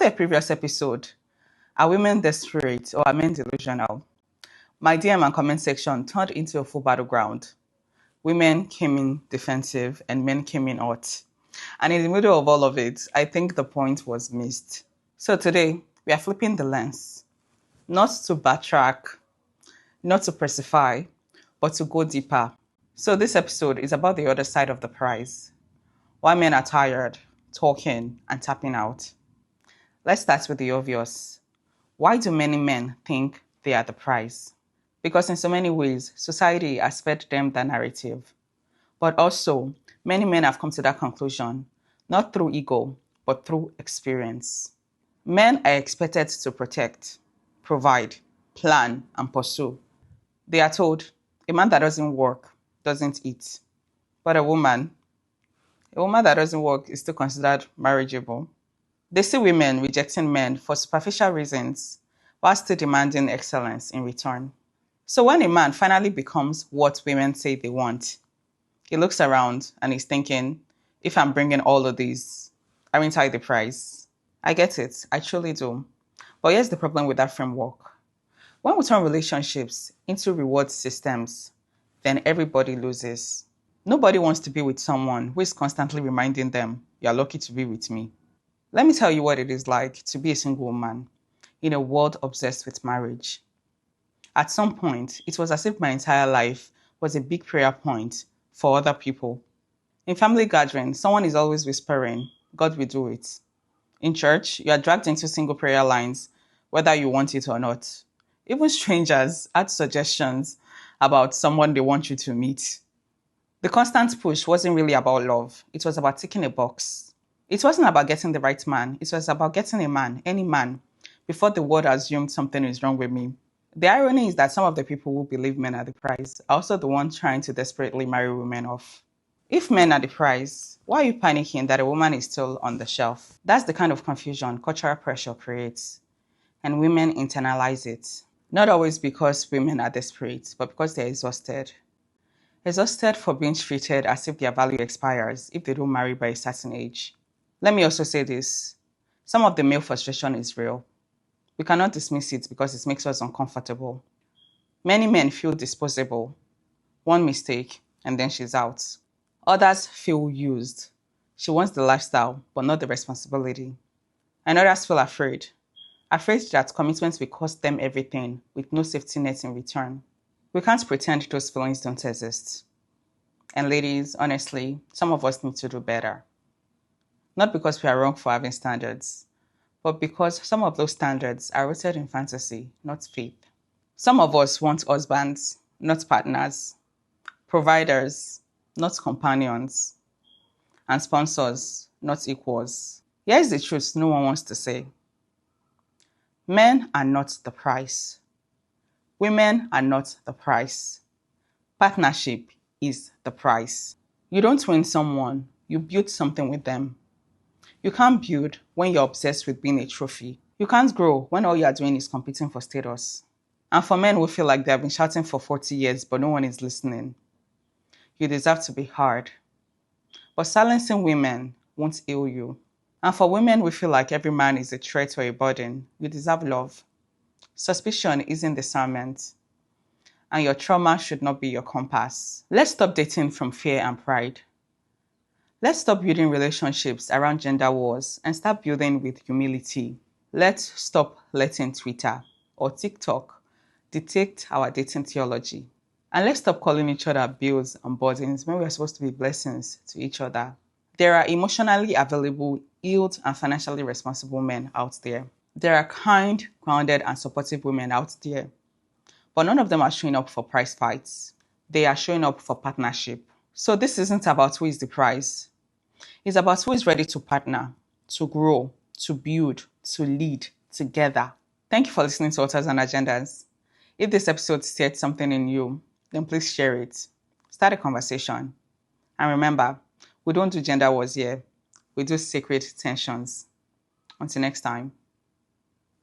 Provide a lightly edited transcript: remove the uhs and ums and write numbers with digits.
After a previous episode, Are Women Desperate or Are Men Delusional? My DM and comment section turned into a full battleground. Women came in defensive and men came in hot. And in the middle of all of it, I think the point was missed. So today, we are flipping the lens. Not to backtrack, not to pacify, but to go deeper. So this episode is about the other side of the prize. Why men are tired, talking, and tapping out. Let's start with the obvious. Why do many men think they are the prize? Because in so many ways, society has fed them that narrative. But also, many men have come to that conclusion, not through ego, but through experience. Men are expected to protect, provide, plan, and pursue. They are told, a man that doesn't work doesn't eat. But a woman that doesn't work is still considered marriageable. They see women rejecting men for superficial reasons while still demanding excellence in return. So when a man finally becomes what women say they want, he looks around and he's thinking, if I'm bringing all of these, aren't I the prize? I get it, I truly do. But here's the problem with that framework. When we turn relationships into reward systems, then everybody loses. Nobody wants to be with someone who is constantly reminding them, you're lucky to be with me. Let me tell you what it is like to be a single woman in a world obsessed with marriage. At some point, it was as if my entire life was a big prayer point for other people. In family gatherings, someone is always whispering, God will do it. In church, you are dragged into single prayer lines, whether you want it or not. Even strangers add suggestions about someone they want you to meet. The constant push wasn't really about love. It was about ticking a box. It wasn't about getting the right man. It was about getting a man, any man, before the world assumed something is wrong with me. The irony is that some of the people who believe men are the prize are also the ones trying to desperately marry women off. If men are the prize, why are you panicking that a woman is still on the shelf? That's the kind of confusion cultural pressure creates, and women internalize it. Not always because women are desperate, but because they're exhausted. Exhausted for being treated as if their value expires if they don't marry by a certain age. Let me also say this. Some of the male frustration is real. We cannot dismiss it because it makes us uncomfortable. Many men feel disposable. One mistake, and then she's out. Others feel used. She wants the lifestyle, but not the responsibility. And others feel afraid. Afraid that commitment will cost them everything with no safety net in return. We can't pretend those feelings don't exist. And ladies, honestly, some of us need to do better. Not because we are wrong for having standards, but because some of those standards are rooted in fantasy, not faith. Some of us want husbands, not partners, providers, not companions, and sponsors, not equals. Here's the truth no one wants to say. Men are not the price. Women are not the price. Partnership is the price. You don't win someone, you build something with them. You can't build when you're obsessed with being a trophy. You can't grow when all you're doing is competing for status. And for men who feel like they've been shouting for 40 years but no one is listening, you deserve to be hard. But silencing women won't heal you. And for women who feel like every man is a threat or a burden, you deserve love. Suspicion isn't discernment. And your trauma should not be your compass. Let's stop dating from fear and pride. Let's stop building relationships around gender wars and start building with humility. Let's stop letting Twitter or TikTok dictate our dating theology. And let's stop calling each other bills and burdens when we are supposed to be blessings to each other. There are emotionally available, healed, and financially responsible men out there. There are kind, grounded, and supportive women out there. But none of them are showing up for prize fights. They are showing up for partnership. So this isn't about who is the prize. It's about who is ready to partner, to grow, to build, to lead together. Thank you for listening to Authors and Agendas. If this episode stirred something in you, then please share it. Start a conversation. And remember, we don't do gender wars here. We do sacred tensions. Until next time.